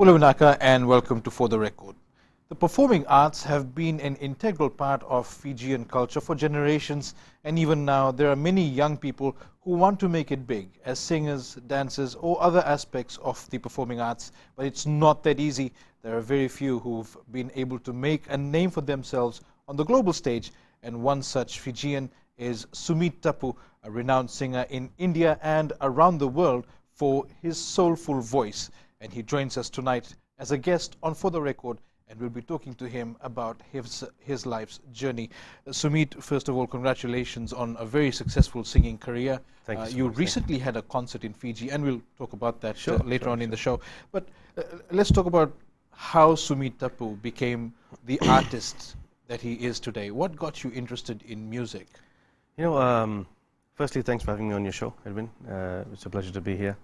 Bulawanaka and welcome to For the Record. The performing arts have been an integral part of Fijian culture for generations, and even now there are many young people who want to make it big as singers, dancers or other aspects of the performing arts, but it's not that easy. There are very few who've been able to make a name for themselves on the global stage, and one such Fijian is Sumeet Tappoo, a renowned singer in India and around the world for his soulful voice. And he joins us tonight as a guest on For the Record, and we'll be talking to him about his life's journey. Sumeet, first of all, congratulations on a very successful singing career. Thank you so You much. recently had a concert in Fiji, and we'll talk about that later Sure, on in the show. But let's talk about how Sumeet Tappoo became the artist that he is today. What got you interested in music? Firstly, thanks for having me on your show, Edwin. It's a pleasure to be here.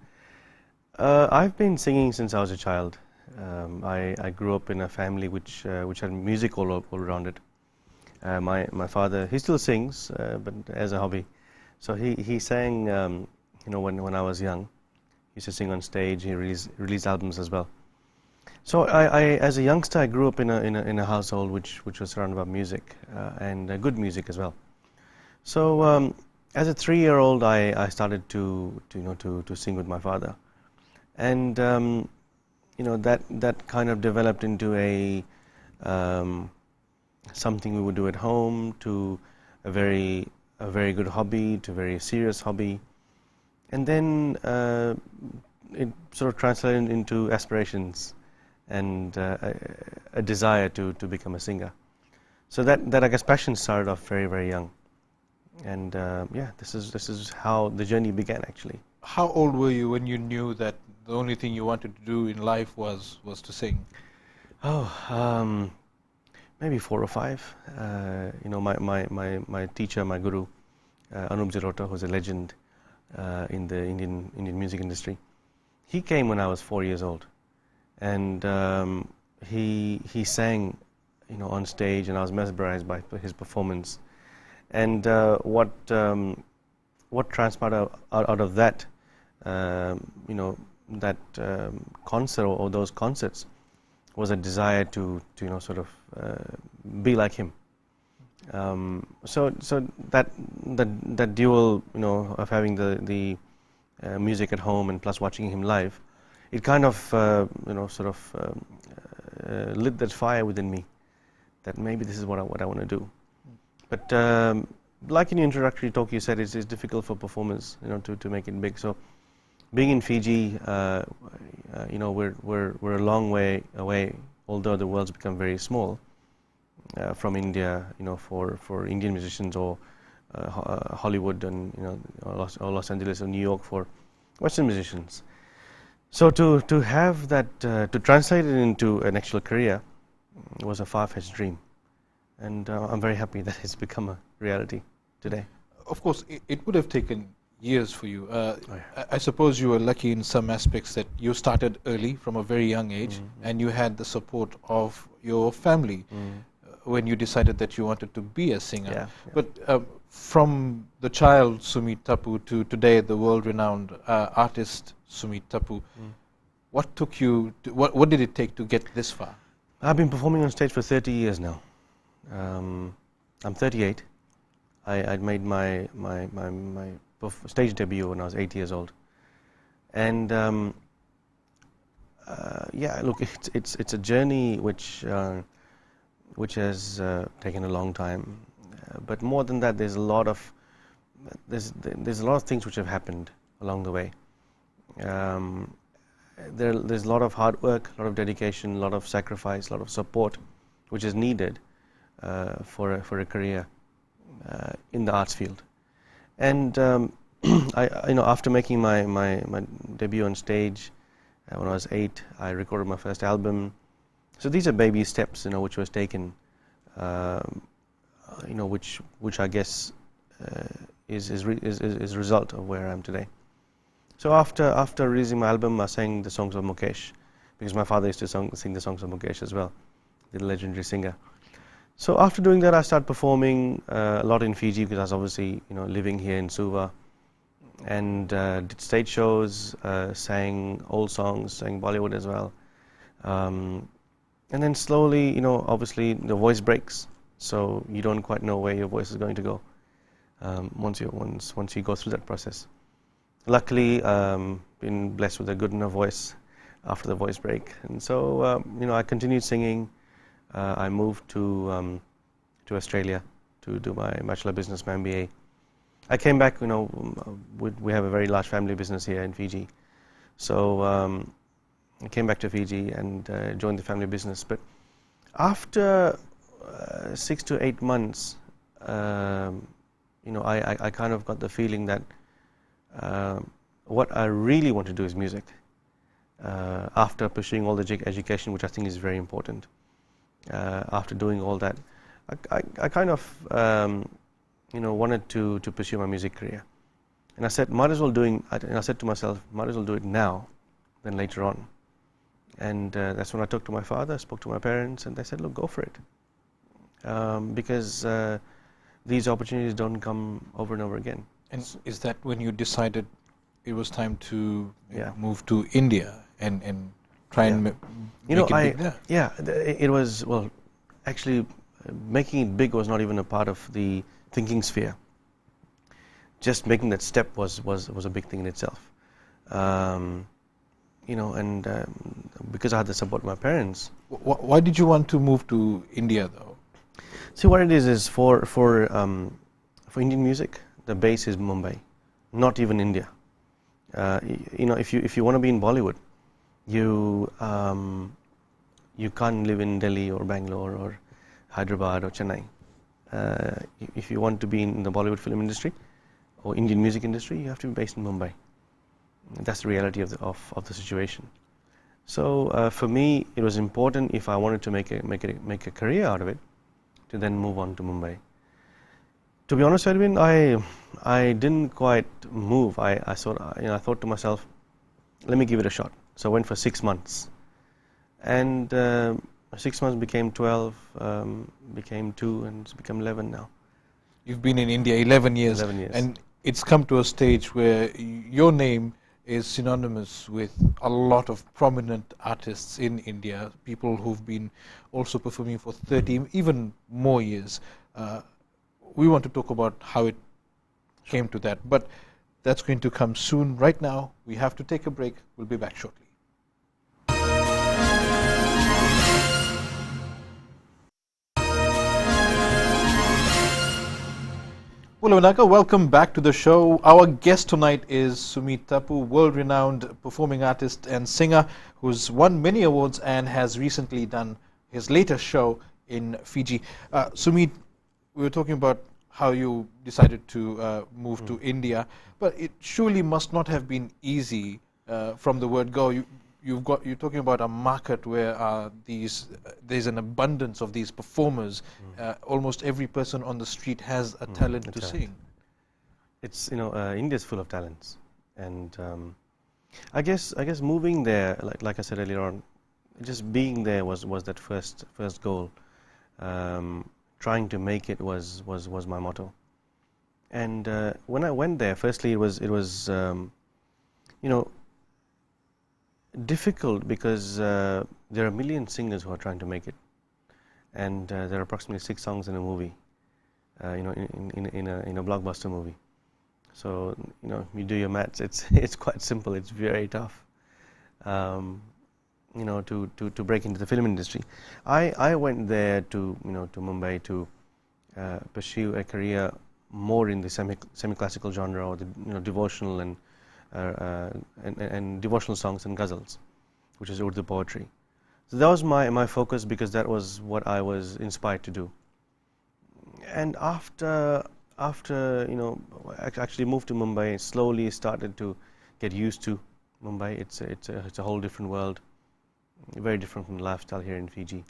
I've been singing since I was a child. I grew up in a family which had music all around it. My father, he still sings, but as a hobby. So he sang, when I was young. He used to sing on stage. He released albums as well. So I as a youngster, I grew up in a household which was surrounded by music and good music as well. So as a 3-year-old, I started to sing with my father. And that kind of developed into a something we would do at home, to a very good hobby, to a very serious hobby, and then it sort of translated into aspirations and a desire to become a singer. So that I guess passion started off very young, and this is how the journey began actually. How old were you when you knew that the only thing you wanted to do in life was to sing? Maybe 4 or 5. My teacher, my guru, Anup Jirota, who's a legend in the Indian music industry. He came when I was 4 years old, and he sang, on stage, and I was mesmerized by his performance. And what transpired out of that, that concert or those concerts was a desire to be like him. So that dual of having the music at home and plus watching him live, it kind of lit that fire within me that maybe this is what I want to do. But like in the introductory talk, you said it's difficult for performers to make it big. So being in Fiji, we're a long way away, although the world's become very small from India, for Indian musicians, or Hollywood and or Los Angeles or New York for Western musicians. So to have that, to translate it into an actual career was a far-fetched dream, and I'm very happy that it's become a reality today. Of course, it would have taken years for you. I suppose you were lucky in some aspects that you started early from a very young age, and you had the support of your family when you decided that you wanted to be a singer. Yeah. But from the child Sumeet Tappoo to today the world-renowned artist Sumeet Tappoo, what took you? What did it take to get this far? I've been performing on stage for 30 years now. I'm 38. I'd made my stage debut when I was 8 years old, and look, it's a journey which has taken a long time, but more than that, there's a lot of things which have happened along the way. There's a lot of hard work, a lot of dedication, a lot of sacrifice, a lot of support, which is needed for a career in the arts field. And after making my debut on stage when I was 8, I recorded my first album. So these are baby steps, which was taken, which I guess is a result of where I am today. So after releasing my album, I sang the songs of Mukesh, because my father used to sing the songs of Mukesh as well, the legendary singer. So after doing that, I started performing a lot in Fiji, because I was obviously living here in Suva, and did stage shows, sang old songs, sang Bollywood as well. And then slowly, obviously the voice breaks, so you don't quite know where your voice is going to go once you go through that process. Luckily, been blessed with a good enough voice after the voice break, and so I continued singing. I moved to Australia to do my Bachelor of Business, my MBA. I came back, we have a very large family business here in Fiji, so I came back to Fiji and joined the family business. But after 6 to 8 months, I kind of got the feeling that what I really want to do is music. After pursuing all the education, which I think is very important, after doing all that, I kind of wanted to pursue my music career. And I said, I said to myself, might as well do it now than later on. And that's when I talked to my father, spoke to my parents, and they said, look, go for it. Because these opportunities don't come over and over again. And is that when you decided it was time to Yeah. move to India and try and make it big there? Yeah, it was, well, actually, making it big was not even a part of the thinking sphere. Just making that step was a big thing in itself. Because I had the support of my parents. Why did you want to move to India, though? See, what it is for Indian music, the base is Mumbai, not even India. If you want to be in Bollywood, you can't live in Delhi or Bangalore or Hyderabad or Chennai. If you want to be in the Bollywood film industry or Indian music industry, you have to be based in Mumbai. That's the reality of the situation. So for me, it was important, if I wanted to make a career out of it, to then move on to Mumbai. To be honest, Edwin, I didn't quite move. I thought to myself, let me give it a shot. So I went for 6 months, and 6 months became 12, became 2, and it's become 11 now. You've been in India 11 years. 11 years. And it's come to a stage where your name is synonymous with a lot of prominent artists in India, people who've been also performing for 30, even more years. We want to talk about how it came to that, but that's going to come soon. Right now, we have to take a break. We'll be back shortly. Well, Vinaka, welcome back to the show. Our guest tonight is Sumeet Tappoo, world-renowned performing artist and singer who's won many awards and has recently done his latest show in Fiji. Sumeet, we were talking about how you decided to move to India, but it surely must not have been easy from the word go. You're talking about a market where there's an abundance of these performers. Almost every person on the street has a talent to sing. It's India's full of talents, and I guess moving there, like I said earlier on, just being there was that first goal. Trying to make it was my motto. And when I went there, firstly it was difficult because there are a million singers who are trying to make it, and there are approximately 6 songs in a movie, in a blockbuster movie. So you do your maths. It's quite simple. It's very tough, to break into the film industry. I went there to Mumbai to pursue a career more in the semi-classical genre, or the devotional and devotional songs and ghazals, which is Urdu poetry. So that was my focus, because that was what I was inspired to do. And after actually moved to Mumbai, slowly started to get used to Mumbai. It's a whole different world, very different from the lifestyle here in Fiji.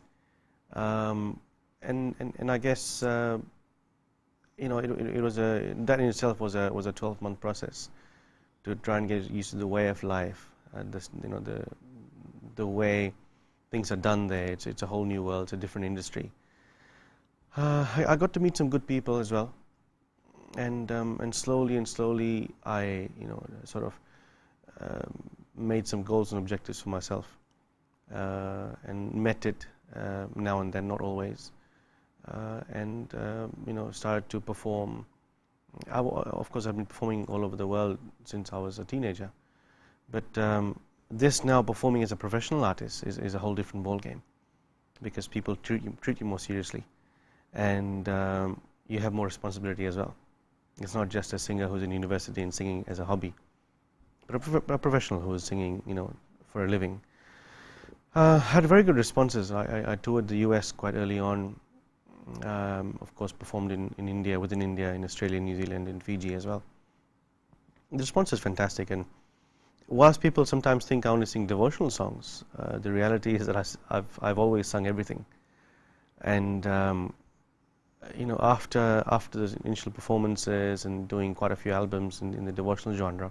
And I guess it was that in itself was a 12-month process to try and get used to the way of life, the way things are done there. It's a whole new world. It's a different industry. I got to meet some good people as well, and slowly I sort of made some goals and objectives for myself. and met it now and then, not always, and started to perform. Of course, I've been performing all over the world since I was a teenager, but this now performing as a professional artist is a whole different ball game, because people treat you more seriously, and you have more responsibility as well. It's not just a singer who's in university and singing as a hobby, but a professional who is singing, for a living. Had very good responses. I toured the US quite early on. Of course, performed in India, within India, in Australia, New Zealand, in Fiji as well. The response is fantastic, and whilst people sometimes think I only sing devotional songs, the reality is that I've always sung everything. And after the initial performances and doing quite a few albums in the devotional genre,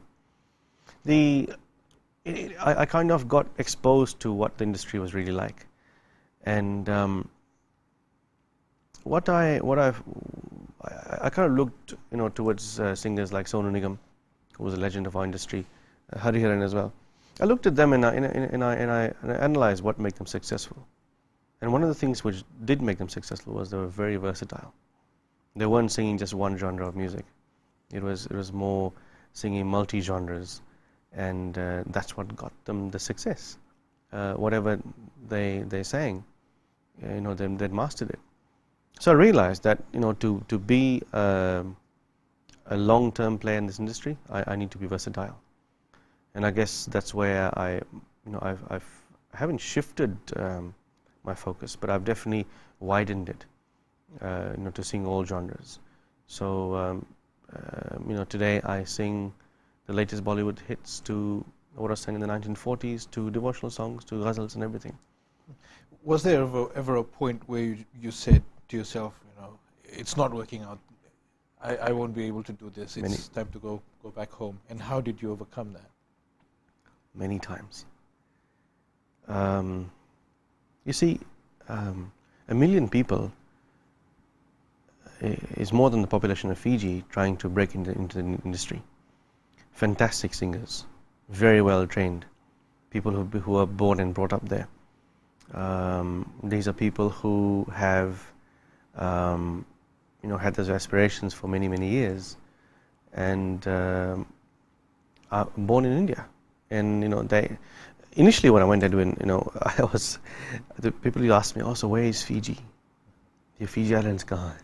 I kind of got exposed to what the industry was really like, and I kind of looked towards singers like Sonu Nigam, who was a legend of our industry, Hariharan as well. I looked at them and I analyzed what made them successful. And one of the things which did make them successful was they were very versatile. They weren't singing just one genre of music. It was more singing multi-genres, and that's what got them the success. Whatever they sang, they'd mastered it. So I realized that to be a long-term player in this industry, I need to be versatile. And I guess that's where I haven't shifted my focus, but I've definitely widened it, to sing all genres. So today I sing the latest Bollywood hits to what I sang in the 1940s, to devotional songs, to ghazals and everything. Was there ever a point where you said to yourself, it's not working out, I won't be able to do this, it's time to go back home? And how did you overcome that? Many times. You see, 1 million people is more than the population of Fiji trying to break into the industry. Fantastic singers, very well trained, people who are born and brought up there. These are people who have had those aspirations for many, many years, and are born in India. And they initially, when I went into it, the people asked me, "Oh, so where is Fiji? The Fiji Islands kahan hai?"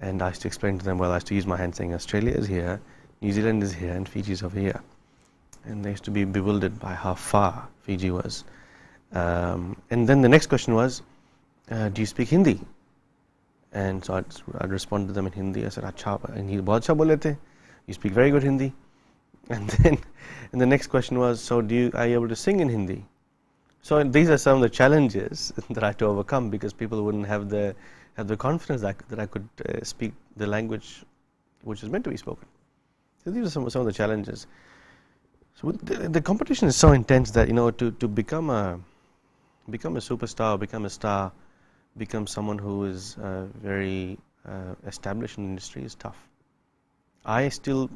And I used to explain to them, well, I used to use my hand saying, Australia is here, New Zealand is here, and Fiji is over here. And they used to be bewildered by how far Fiji was. And then the next question was, do you speak Hindi? And so I'd respond to them in Hindi. I said, "Acha, Hindi bahut acha bole the. You speak very good Hindi." And then the next question was, so are you able to sing in Hindi? So these are some of the challenges that I had to overcome, because people wouldn't have the confidence that I could speak the language which is meant to be spoken. So these are some of the challenges. So the competition is so intense that to become a superstar, become a star, become someone who is very established in the industry is tough. I still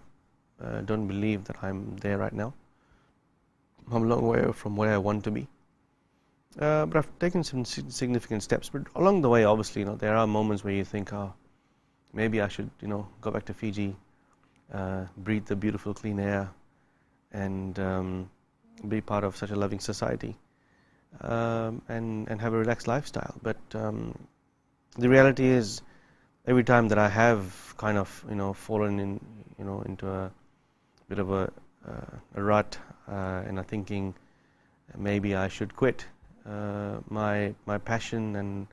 don't believe that I'm there right now. I'm a long way from where I want to be. But I've taken some significant steps. But along the way, obviously, there are moments where you think, oh, maybe I should, go back to Fiji, breathe the beautiful clean air, and be part of such a loving society, and have a relaxed lifestyle. But the reality is, every time that I have kind of, fallen in, into a bit of a rut, and I'm thinking maybe I should quit. My passion and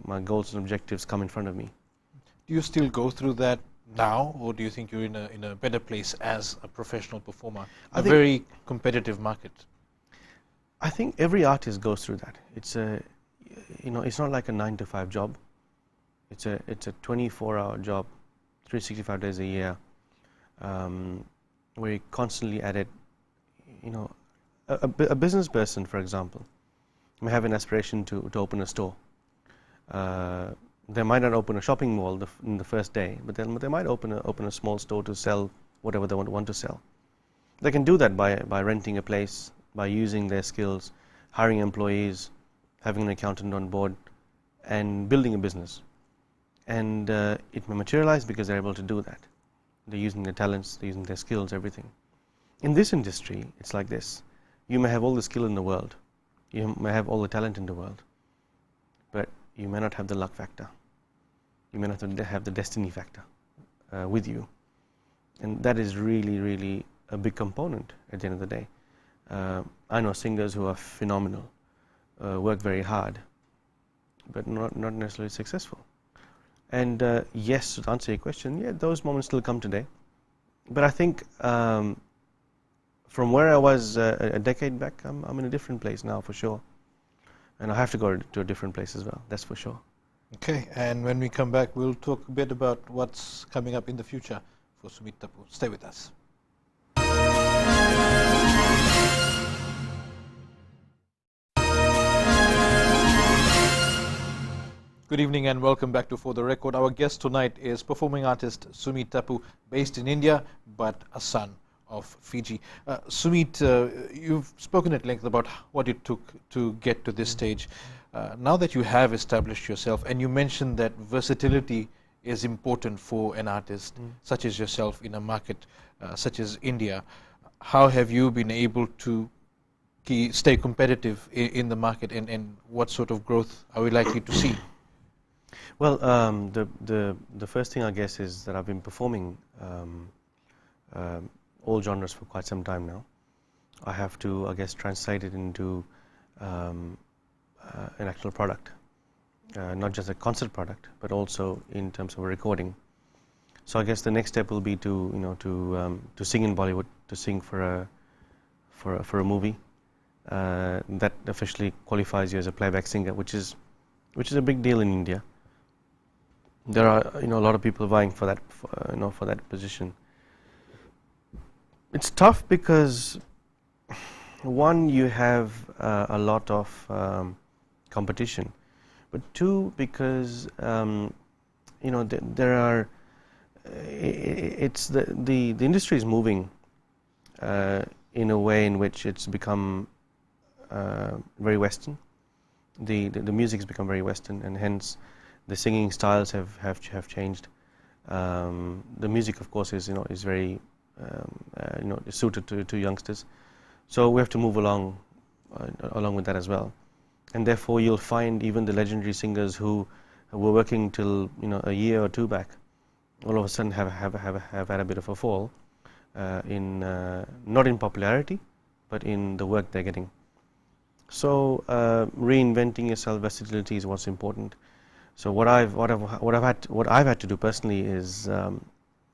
my goals and objectives come in front of me. Do you still go through that now, or do you think you're in a better place as a professional performer? A very competitive market. I think every artist goes through that. It's it's not like a 9-to-5 job. It's a 24-hour job, 365 days a year. We're constantly at it. A business person, for example, may have an aspiration to open a store. They might not open a shopping mall in the first day, but then they might open a small store to sell whatever they want to sell. They can do that by renting a place, by using their skills, hiring employees, having an accountant on board, and building a business. And it may materialize because they're able to do that. They're using their talents, they're using their skills, everything. In this industry, it's like this. You may have all the skill in the world, you may have all the talent in the world, but you may not have the luck factor. You may not have the destiny factor with you. And that is really, really a big component at the end of the day. I know singers who are phenomenal, work very hard, but not necessarily successful. And yes, to answer your question, yeah, those moments still come today. But I think from where I was a decade back, I'm in a different place now for sure. And I have to go to a different place as well, that's for sure. Okay, and when we come back, we'll talk a bit about what's coming up in the future for Sumeet Tappoo. Stay with us. Good evening and welcome back to For the Record. Our guest tonight is performing artist Sumeet Tappoo, based in India, but a son of Fiji. Sumeet, you've spoken at length about what it took to get to this stage. Now that you have established yourself, and you mentioned that versatility is important for an artist such as yourself in a market such as India, how have you been able to stay competitive in the market, and what sort of growth are we likely to see? Well, the first thing I guess is that I've been performing all genres for quite some time now. I have to, I guess, translate it into an actual product, not just a concert product, but also in terms of a recording. So I guess the next step will be to sing in Bollywood, to sing for a movie that officially qualifies you as a playback singer, which is a big deal in India. There are a lot of people vying for that for that position. It's tough because one, you have a lot of competition, but two, because there are the industry is moving in a way in which it's become very Western. The music has become very Western, and hence the singing styles have changed. The music, of course, is very suited to youngsters. So we have to move along with that as well. And therefore, you'll find even the legendary singers who were working till a year or two back, all of a sudden have had a bit of a fall in not in popularity, but in the work they're getting. So reinventing yourself, versatility is what's important. So what I've had to do personally is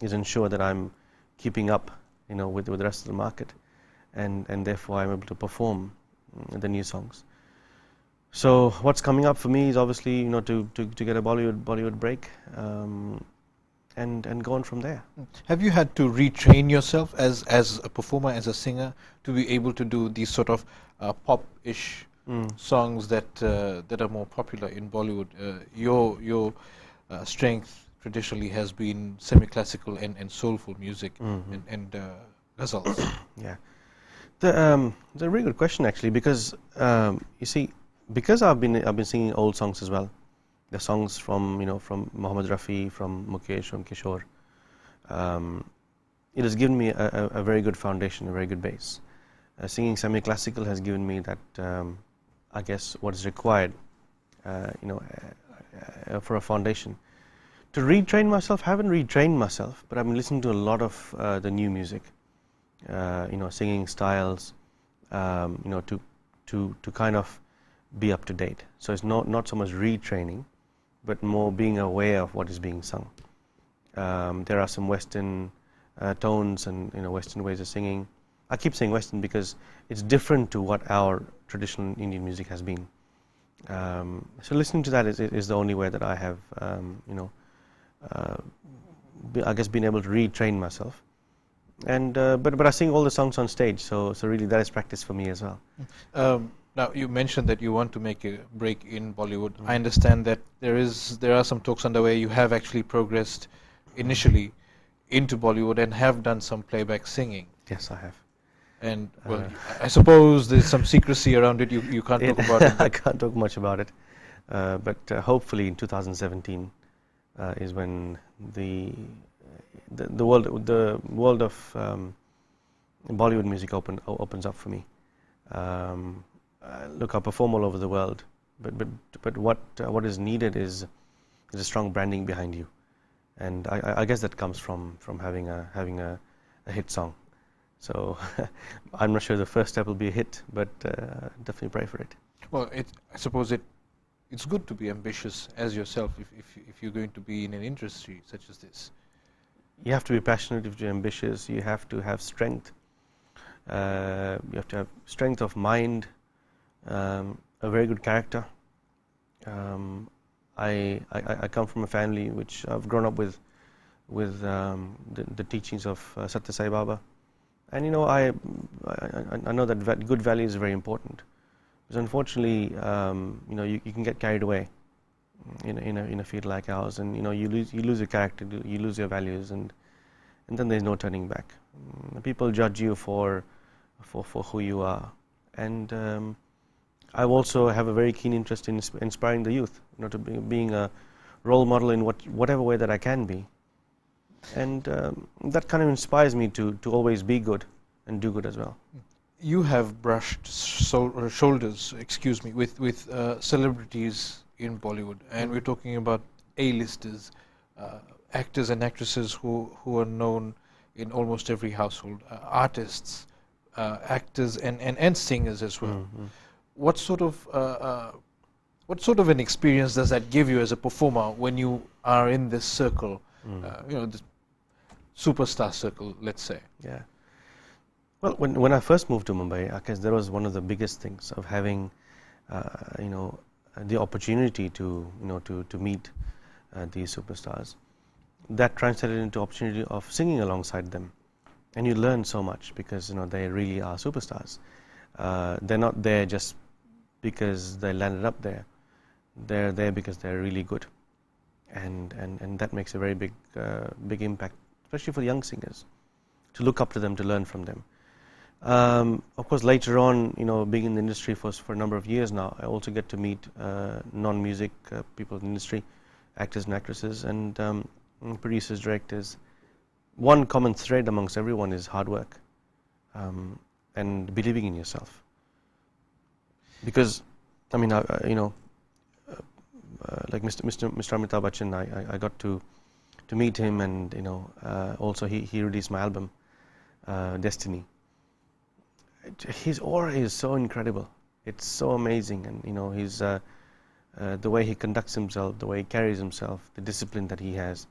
ensure that I'm keeping up, with the rest of the market, and therefore I'm able to perform the new songs. So what's coming up for me is obviously to get a Bollywood break, and go on from there. Have you had to retrain yourself as a performer, as a singer, to be able to do these sort of pop-ish songs that are more popular in Bollywood? Your strength traditionally has been semi-classical and soulful music, and ghazals. Yeah, it's a very good question actually, because you see, because I've been singing old songs as well, the songs from from Mohammed Rafi, from Mukesh, from Kishore. It has given me a very good foundation, a very good base. Singing semi-classical has given me that, I guess, what is required, for a foundation. To retrain myself, haven't retrained myself, but I've been listening to a lot of the new music, singing styles, to kind of be up to date. So it's not so much retraining, but more being aware of what is being sung. There are some Western tones and Western ways of singing. I keep saying Western because it's different to what our traditional Indian music has been. So listening to that is the only way that I have, I guess, been able to retrain myself. And but I sing all the songs on stage, so really that is practice for me as well. Now you mentioned that you want to make a break in Bollywood. I understand that there are some talks underway. You have actually progressed initially into Bollywood and have done some playback singing. Yes, I have. And well, I suppose there's some secrecy around it. You can't talk about it. I can't talk much about it, but hopefully in 2017 is when the world of Bollywood music opens up for me. Look, I perform all over the world, but what is needed is a strong branding behind you, and I guess that comes from having a hit song. So I'm not sure the first step will be a hit, but definitely pray for it. Well, I suppose it's good to be ambitious as yourself if you're going to be in an industry such as this. You have to be passionate, you have to be ambitious, you have to have strength. You have to have strength of mind, a very good character. I come from a family which I've grown up with the teachings of Satya Sai Baba. And I know that good values are very important, because unfortunately, you can get carried away in a field like ours, and you lose your character, you lose your values, and then there's no turning back. People judge you for who you are, and I also have a very keen interest in inspiring the youth, to being a role model in whatever way that I can be. And that kind of inspires me to always be good and do good as well. You have brushed shoulders, with celebrities in Bollywood, and we're talking about A-listers, actors and actresses who are known in almost every household, artists, actors and singers as well. Mm-hmm. What sort of an experience does that give you as a performer when you are in this circle? This superstar circle, let's say. Yeah. Well, when I first moved to Mumbai, I guess that was one of the biggest things of having, the opportunity to meet these superstars. That translated into opportunity of singing alongside them, and you learn so much because they really are superstars. They're not there just because they landed up there. They're there because they're really good, and that makes a very big impact, especially for the young singers, to look up to them, to learn from them. Of course, later on, being in the industry for a number of years now, I also get to meet non-music people in the industry, actors and actresses, and producers, directors. One common thread amongst everyone is hard work and believing in yourself. Because, like Mr. Amitabh Bachchan, I got to meet him, and also he released my album, Destiny. His aura is so incredible. It's so amazing, and he's the way he conducts himself, the way he carries himself, the discipline that he has.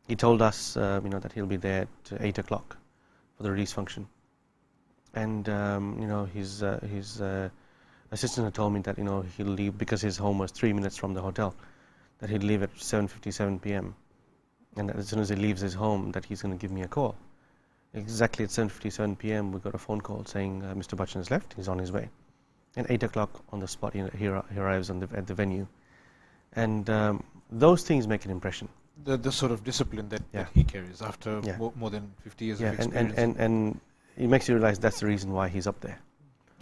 He told us, that he'll be there at 8 o'clock for the release function, and his assistant had told me that he'll leave, because his home was 3 minutes from the hotel, that he'd leave at 7:57 p.m. and that as soon as he leaves his home, that he's going to give me a call. Exactly at 7:57 p.m. we got a phone call saying Mr. Bachchan has left, he's on his way. And 8 o'clock on the spot, he arrives at the venue, and those things make an impression. The sort of discipline that he carries after more than 50 years of experience. And it makes you realize that's the reason why he's up there.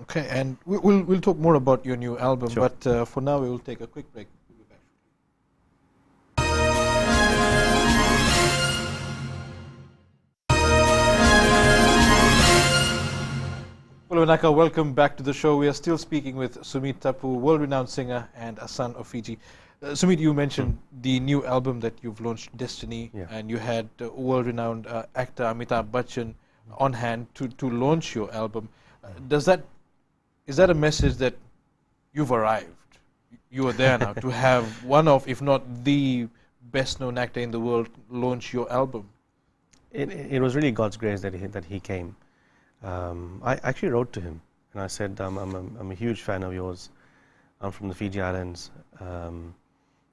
Okay, and we'll talk more about your new album, sure. But for now we will take a quick break. We'll be back. Hello Naka, welcome back to the show. We are still speaking with Sumeet Tappoo, world-renowned singer and a son of Fiji. Sumeet, you mentioned the new album that you've launched, Destiny, and you had world-renowned actor Amitabh Bachchan on hand to launch your album. Is that a message that you've arrived? You are there now to have one of, if not the best-known actor in the world, launch your album? It was really God's grace that he came. I actually wrote to him and I said, I'm a huge fan of yours. I'm from the Fiji Islands.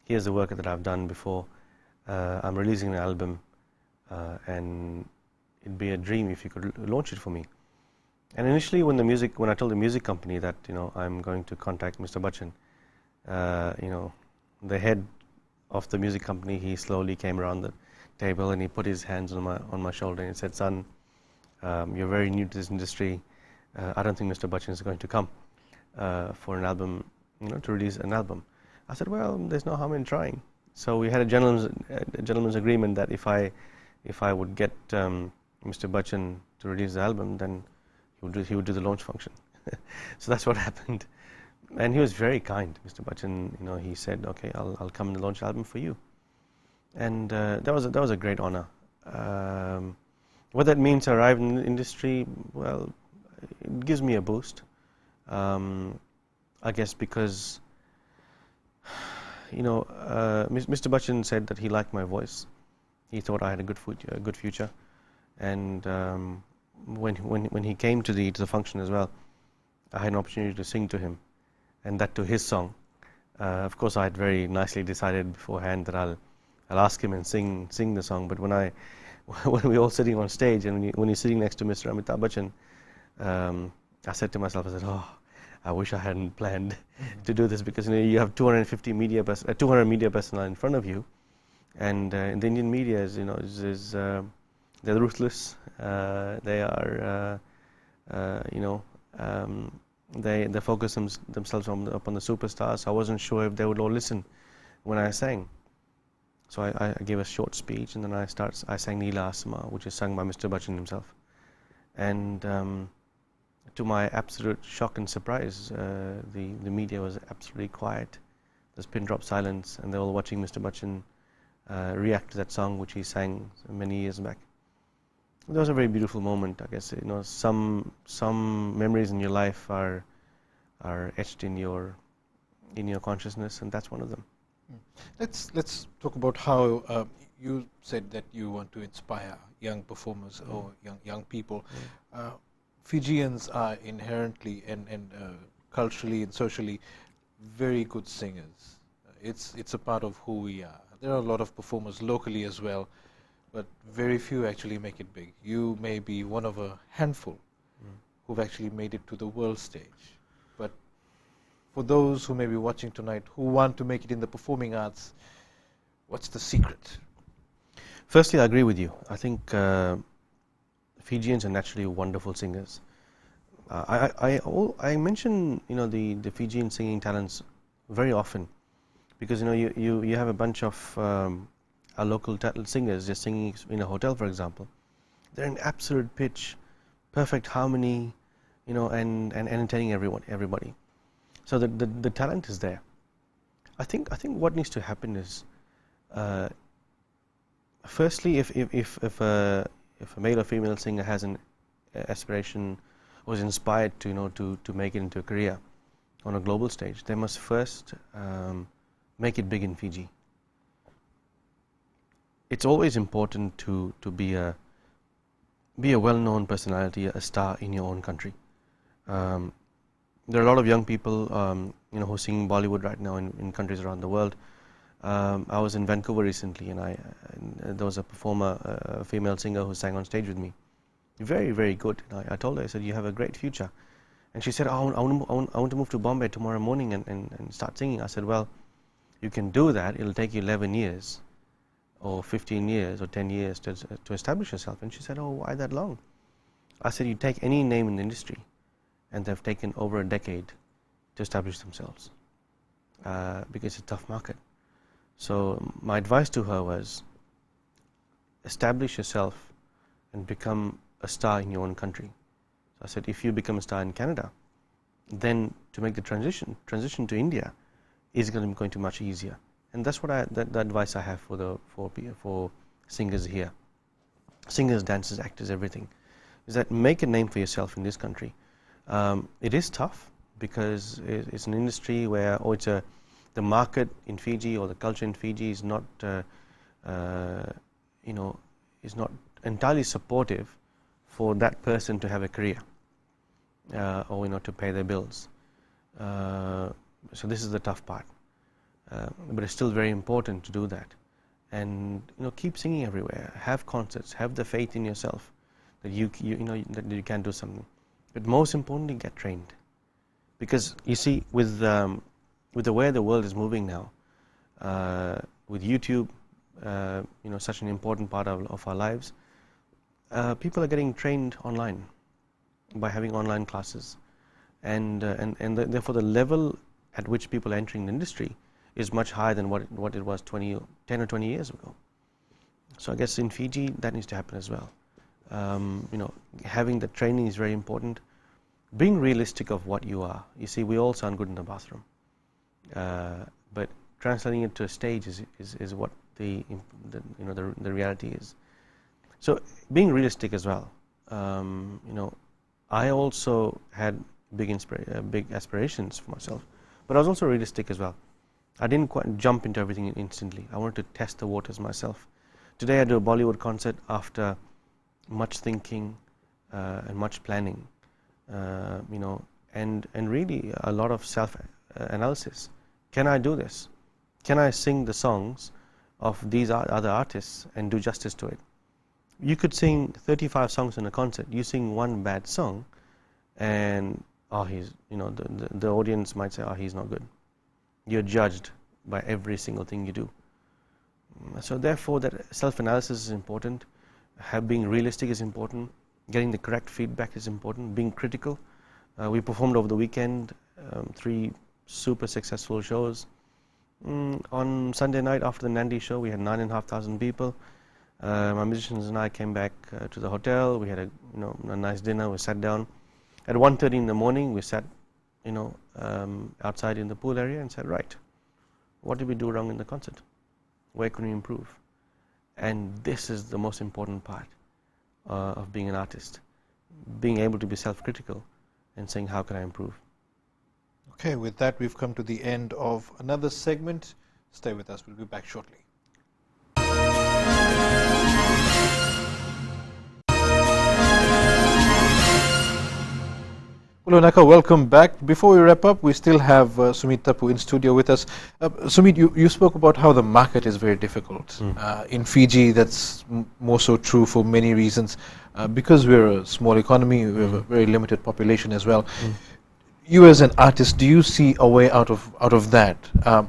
Here's the work that I've done before. I'm releasing an album, and it'd be a dream if you could launch it for me. And initially, when I told the music company that I'm going to contact Mr. Bachchan, the head of the music company, he slowly came around the table and he put his hands on my shoulder and he said, "Son, you're very new to this industry. I don't think Mr. Bachchan is going to come for an album, to release an album. I said, well, there's no harm in trying. So we had a gentleman's agreement that if I would get Mr. Bachchan to release the album, then he would do the launch function. So that's what happened. And he was very kind, Mr. Bachchan. He said, okay, I'll come and launch the album for you. And that was a great honor. What that means to arrive in the industry, well, it gives me a boost. I guess because Mr. Bachchan said that he liked my voice. He thought I had a good future, and when he came to the function as well, I had an opportunity to sing to him, and that to his song. Of course, I had very nicely decided beforehand that I'll ask him and sing the song. But when we were all sitting on stage, and when you're sitting next to Mr. Amitabh Bachchan, I said to myself, I said, oh, I wish I hadn't planned to do this, because you have 200 media personnel in front of you, and the Indian media is they're ruthless. They are they focus themselves upon the superstars. I wasn't sure if they would all listen when I sang. So I gave a short speech, and then I sang Neela Asma, which is sung by Mr. Bachchan himself. And to my absolute shock and surprise, the media was absolutely quiet. There's pin drop silence, and they're all watching Mr. Bachchan react to that song which he sang many years back. That was a very beautiful moment. I guess some memories in your life are etched in your consciousness, and that's one of them. Let's talk about how you said that you want to inspire young performers or young people. Fijians are inherently and culturally and socially very good singers. It's a part of who we are. There are a lot of performers locally as well, but very few actually make it big. You may be one of a handful who've actually made it to the world stage. But for those who may be watching tonight who want to make it in the performing arts, what's the secret? Firstly, I agree with you. I think Fijians are naturally wonderful singers. I mention the Fijian singing talents very often, because you have a bunch of our local singers just singing in a hotel, for example. They're in absolute pitch, perfect harmony, and entertaining everybody. So the talent is there. I think what needs to happen is, firstly, if a male or female singer has an aspiration, was inspired to make it into a career on a global stage, they must first make it big in Fiji. It's always important to be a well-known personality, a star in your own country. There are a lot of young people who sing Bollywood right now in countries around the world. I was in Vancouver recently, and there was a performer, a female singer, who sang on stage with me. Very, very good. I told her, I said, you have a great future. And she said, I want to move to Bombay tomorrow morning and start singing. I said, well, you can do that. It'll take you 11 years or 15 years or 10 years to establish yourself. And she said, oh, why that long? I said, you take any name in the industry, and they've taken over a decade to establish themselves, because it's a tough market. So my advice to her was, establish yourself and become a star in your own country. So I said, if you become a star in Canada, then to make the transition to India is going to be much easier. And that's what the advice I have for singers here, singers, dancers, actors, everything, is that make a name for yourself in this country. It is tough, because it's an industry where the market in Fiji, or the culture in Fiji, is not is not entirely supportive for that person to have a career, or to pay their bills. So this is the tough part, but it's still very important to do that, and keep singing everywhere. Have concerts. Have the faith in yourself that you that you can do something. But most importantly, get trained, because you see, with the way the world is moving now, with YouTube, such an important part of our lives, people are getting trained online. by having online classes, and therefore the level at which people are entering the industry is much higher than what it was 10 or 20 years ago. So I guess in Fiji that needs to happen as well. Having the training is very important. Being realistic of what you are. You see, we all sound good in the bathroom, but translating it to a stage is what the reality is. So being realistic as well. I also had big aspirations for myself, but I was also realistic as well. I didn't quite jump into everything instantly. I wanted to test the waters myself. Today I do a Bollywood concert after much thinking and much planning, and really a lot of self-analysis. Can I do this? Can I sing the songs of these other artists and do justice to it? You could sing 35 songs in a concert. You sing one bad song, and the audience might say, he's not good. You're judged by every single thing you do. So therefore, that self-analysis is important. Being realistic is important. Getting the correct feedback is important. Being critical. We performed over the weekend 3 super successful shows. On Sunday night after the Nandi show, we had 9,500 people. My musicians and I came back to the hotel. We had a nice dinner. We sat down. At 1:30 in the morning, we sat outside in the pool area and said, right, what did we do wrong in the concert? Where can we improve? And this is the most important part of being an artist, being able to be self-critical and saying, how can I improve? Okay, with that, we've come to the end of another segment. Stay with us. We'll be back shortly. Hello, Naka. Welcome back. Before we wrap up, we still have Sumeet Tappoo in studio with us. Sumeet, you spoke about how the market is very difficult. In Fiji, that's more so true for many reasons. Because we're a small economy, we have a very limited population as well. You as an artist, do you see a way out of that?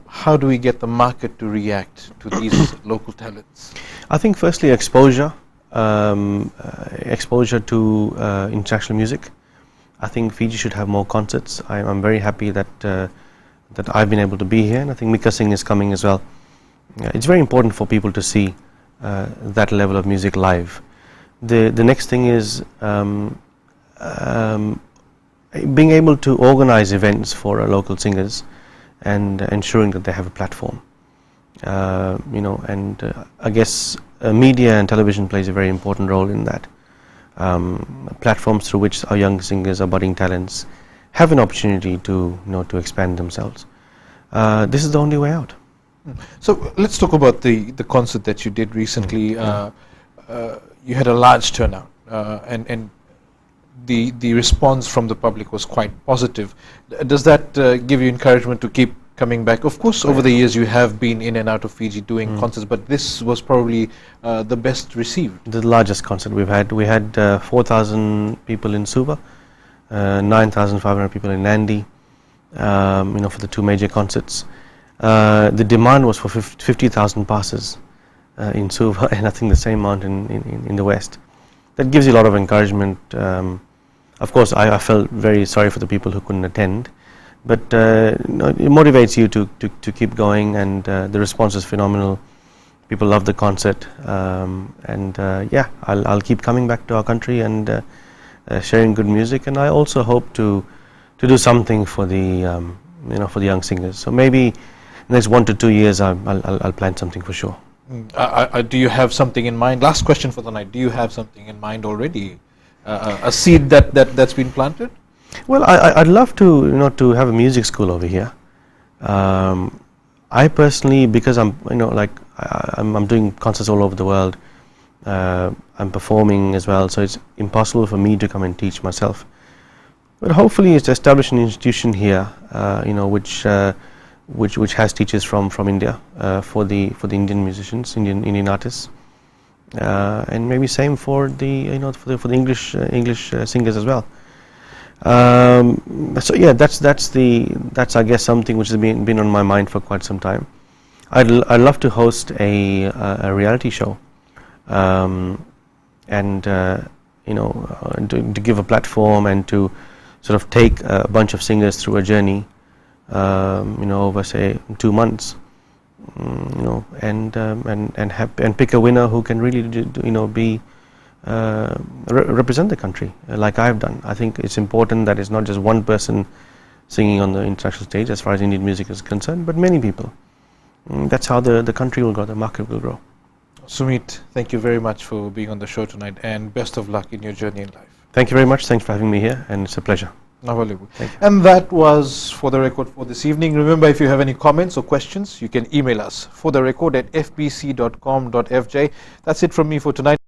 How do we get the market to react to these local talents? I think firstly exposure, exposure to international music. I think Fiji should have more concerts. I'm very happy that I've been able to be here, and I think Mika Singh is coming as well. It's very important for people to see that level of music live. The next thing is being able to organize events for local singers and ensuring that they have a platform. I guess media and television plays a very important role in that. Platforms through which our young singers, our budding talents, have an opportunity to expand themselves. This is the only way out. So let's talk about the concert that you did recently. You had a large turnout, and the response from the public was quite positive. Does that give you encouragement to keep coming back? Of course, over the years you have been in and out of Fiji doing concerts, but this was probably the best received. The largest concert we've had. We had 4,000 people in Suva, 9,500 people in Nandi, for the 2 major concerts. The demand was for 50,000 passes in Suva, and I think the same amount in the West. That gives you a lot of encouragement. Of course, I felt very sorry for the people who couldn't attend, but it motivates you to keep going, and the response is phenomenal. People love the concert, and I'll keep coming back to our country and sharing good music. And I also hope to do something for the for the young singers. So maybe in the next 1 to 2 years I'll plan something for sure. Do you have something in mind? Last question for the night. Do you have something in mind already? A seed that's been planted? Well, I'd love to to have a music school over here. I personally, because I'm I'm doing concerts all over the world. I'm performing as well, so it's impossible for me to come and teach myself. But hopefully, it's to establish an institution here, which has teachers from India for the Indian musicians, Indian artists, and maybe same for the for the English singers as well. So yeah, that's I guess something which has been on my mind for quite some time. I'd love to host a reality show, and to give a platform and to sort of take a bunch of singers through a journey, over say 2 months, and pick a winner who can really be represent the country like I've done. I think it's important that it's not just one person singing on the international stage as far as Indian music is concerned, but many people. That's how the country will grow, the market will grow. Sumeet, thank you very much for being on the show tonight, and best of luck in your journey in life. Thank you very much. Thanks for having me here, and it's a pleasure. And that was For the Record for this evening. Remember, if you have any comments or questions, you can email us, fortherecord@fbc.com.fj. That's it from me for tonight.